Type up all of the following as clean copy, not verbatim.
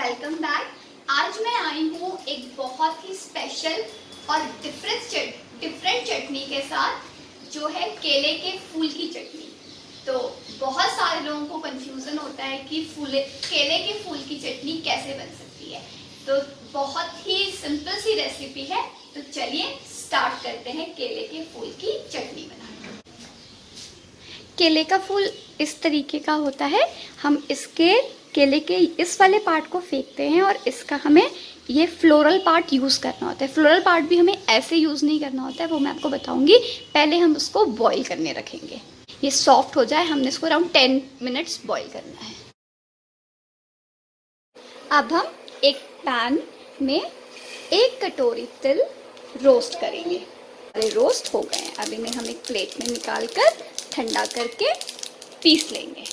Welcome back. आज मैं आई हूँ एक बहुत ही स्पेशल और डिफरेंट चटनी के साथ, जो है केले के फूल की चटनी। तो बहुत सारे लोगों को कंफ्यूजन होता है कि केले के फूल की चटनी कैसे बन सकती है। तो बहुत ही सिंपल सी रेसिपी है। तो चलिए स्टार्ट करते हैं केले के फूल की चटनी बनाना। केले का फूल इस तरीके का होता है। हम इसके केले के इस वाले पार्ट को फेंकते हैं और इसका हमें ये फ्लोरल पार्ट यूज़ करना होता है। फ्लोरल पार्ट भी हमें ऐसे यूज़ नहीं करना होता है, वो मैं आपको बताऊंगी। पहले हम उसको बॉईल करने रखेंगे। ये सॉफ्ट हो जाए, हमने इसको अराउंड 10 मिनट्स बॉईल करना है। अब हम एक पैन में 1 कटोरी तिल रोस्ट करेंगे। अरे रोस्ट हो गए हैं, अब इन्हें हम एक प्लेट में निकाल कर ठंडा करके पीस लेंगे।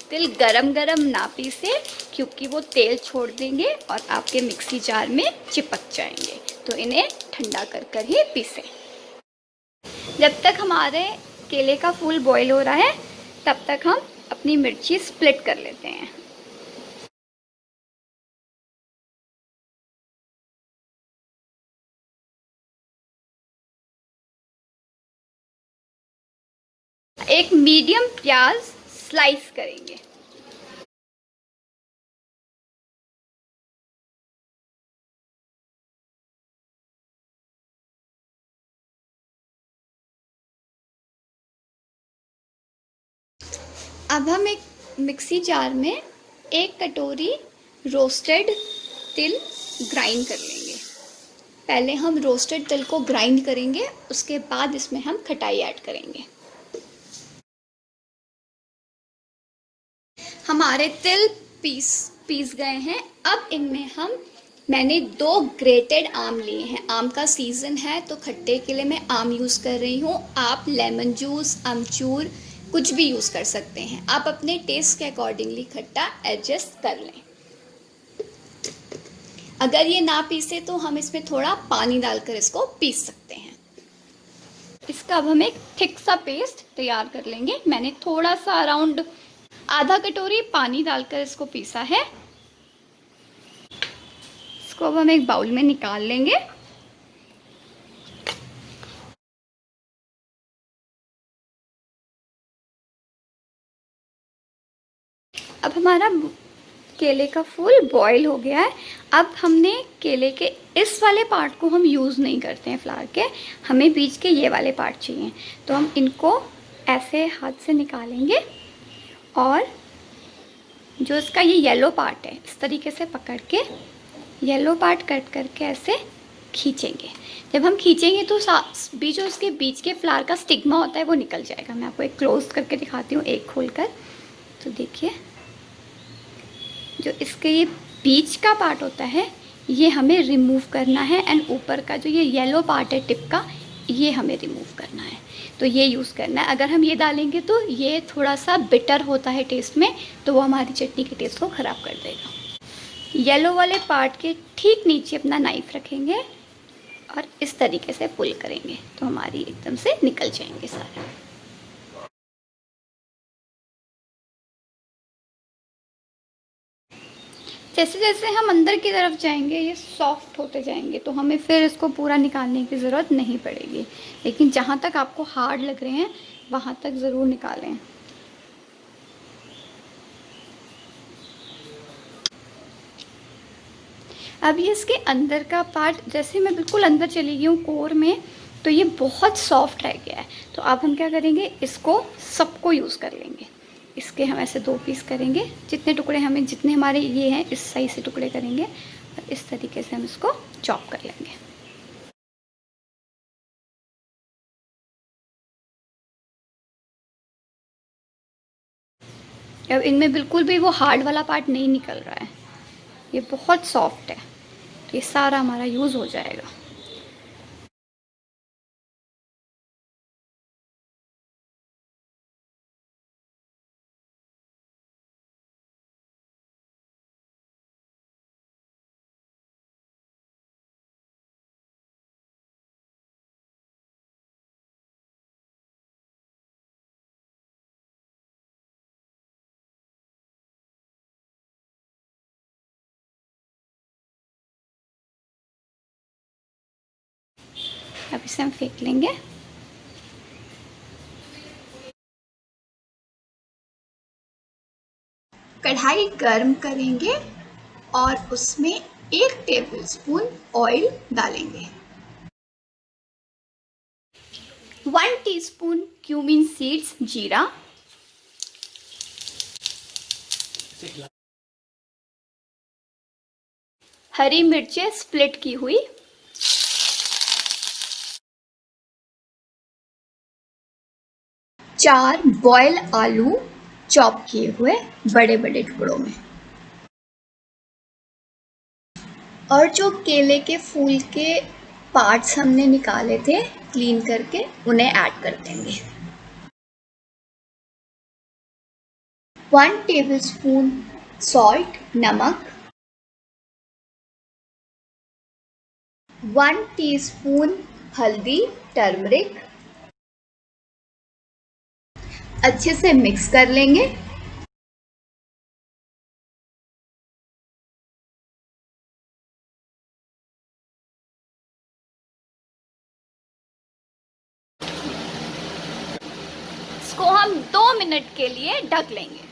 तिल गरम गरम ना पीसे, क्योंकि वो तेल छोड़ देंगे और आपके मिक्सी जार में चिपक जाएंगे। तो इन्हें ठंडा कर कर ही पीसें। जब तक हमारे केले का फूल बॉईल हो रहा है, तब तक हम अपनी मिर्ची स्प्लिट कर लेते हैं। एक मीडियम प्याज स्लाइस करेंगे। अब हम एक मिक्सी जार में 1 कटोरी रोस्टेड तिल ग्राइंड कर लेंगे। पहले हम रोस्टेड तिल को ग्राइंड करेंगे, उसके बाद इसमें हम खटाई ऐड करेंगे। हमारे तिल पीस गए हैं। अब इनमें मैंने 2 ग्रेटेड आम लिए हैं। आम का सीज़न है तो खट्टे के लिए मैं आम यूज़ कर रही हूँ। आप लेमन जूस, अमचूर कुछ भी यूज़ कर सकते हैं। आप अपने टेस्ट के अकॉर्डिंगली खट्टा एडजस्ट कर लें। अगर ये ना पीसे तो हम इसमें थोड़ा पानी डालकर इसको पीस सकते हैं। इसका अब हम एक थिक सा पेस्ट तैयार कर लेंगे। मैंने थोड़ा सा अराउंड आधा कटोरी पानी डालकर इसको पीसा है। इसको अब हम एक बाउल में निकाल लेंगे। अब हमारा केले का फूल बॉईल हो गया है। अब हमने केले के इस वाले पार्ट को हम यूज़ नहीं करते हैं फ्लावर के, हमें बीच के ये वाले पार्ट चाहिए। तो हम इनको ऐसे हाथ से निकालेंगे और जो इसका ये येलो पार्ट है, इस तरीके से पकड़ के येलो पार्ट कट करके ऐसे खींचेंगे। जब हम खींचेंगे तो जो इसके बीच के फ्लावर का स्टिग्मा होता है वो निकल जाएगा। मैं आपको एक क्लोज करके दिखाती हूँ, एक खोल कर। तो देखिए, जो इसके ये बीच का पार्ट होता है ये हमें रिमूव करना है, एंड ऊपर का जो ये येलो पार्ट है टिप का, ये हमें रिमूव करना है। तो ये यूज़ करना है। अगर हम ये डालेंगे तो ये थोड़ा सा बिटर होता है टेस्ट में, तो वो हमारी चटनी के टेस्ट को ख़राब कर देगा। येलो वाले पार्ट के ठीक नीचे अपना नाइफ रखेंगे और इस तरीके से पुल करेंगे तो हमारी एकदम से निकल जाएंगे सारे। जैसे जैसे हम अंदर की तरफ जाएंगे ये सॉफ्ट होते जाएंगे, तो हमें फिर इसको पूरा निकालने की ज़रूरत नहीं पड़ेगी। लेकिन जहाँ तक आपको हार्ड लग रहे हैं वहाँ तक ज़रूर निकालें। अब ये इसके अंदर का पार्ट, जैसे मैं बिल्कुल अंदर चली गई हूँ कोर में, तो ये बहुत सॉफ्ट रह गया है। तो अब हम क्या करेंगे, इसको सबको यूज़ कर लेंगे। इसके हम ऐसे 2 पीस करेंगे। जितने टुकड़े हमें, जितने हमारे ये हैं, इस साइज से टुकड़े करेंगे और इस तरीके से हम इसको चॉप कर लेंगे। अब इनमें बिल्कुल भी वो हार्ड वाला पार्ट नहीं निकल रहा है, ये बहुत सॉफ्ट है। तो ये सारा हमारा यूज़ हो जाएगा। अब इसे हम फेंक लेंगे। कढ़ाई गर्म करेंगे और उसमें 1 टेबलस्पून ऑयल डालेंगे। 1 टीस्पून क्यूमिन सीड्स जीरा, हरी मिर्चें स्प्लिट की हुई, 4 बॉयल आलू चॉप किए हुए बड़े बड़े टुकड़ों में, और जो केले के फूल के पार्ट्स हमने निकाले थे क्लीन करके उन्हें ऐड कर देंगे। 1 टेबलस्पून सॉल्ट नमक, 1 टीस्पून हल्दी टर्मरिक, अच्छे से मिक्स कर लेंगे। इसको हम 2 मिनट के लिए ढक लेंगे।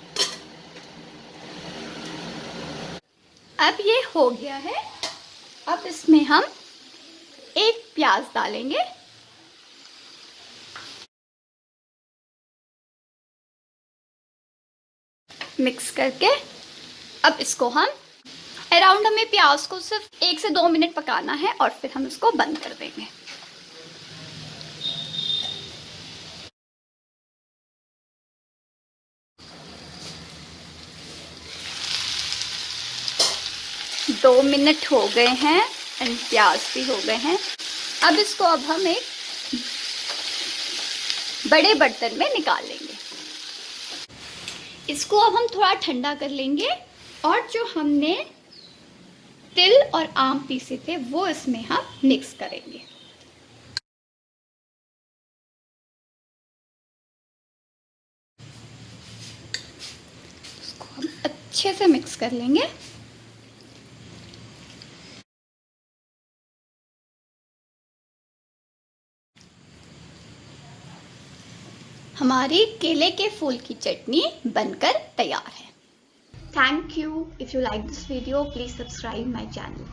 अब ये हो गया है। अब इसमें हम 1 प्याज डालेंगे, मिक्स करके अब इसको हम अराउंड, हमें प्याज को सिर्फ 1 से 2 मिनट पकाना है और फिर हम इसको बंद कर देंगे। दो मिनट हो गए हैं एंड प्याज भी हो गए हैं। अब इसको हम एक बड़े बर्तन में निकाल लेंगे। इसको अब हम थोड़ा ठंडा कर लेंगे और जो हमने तिल और आम पीसे थे वो इसमें हम मिक्स करेंगे। इसको हम अच्छे से मिक्स कर लेंगे। हमारी केले के फूल की चटनी बनकर तैयार है। Thank you. If you like this video, please subscribe my channel.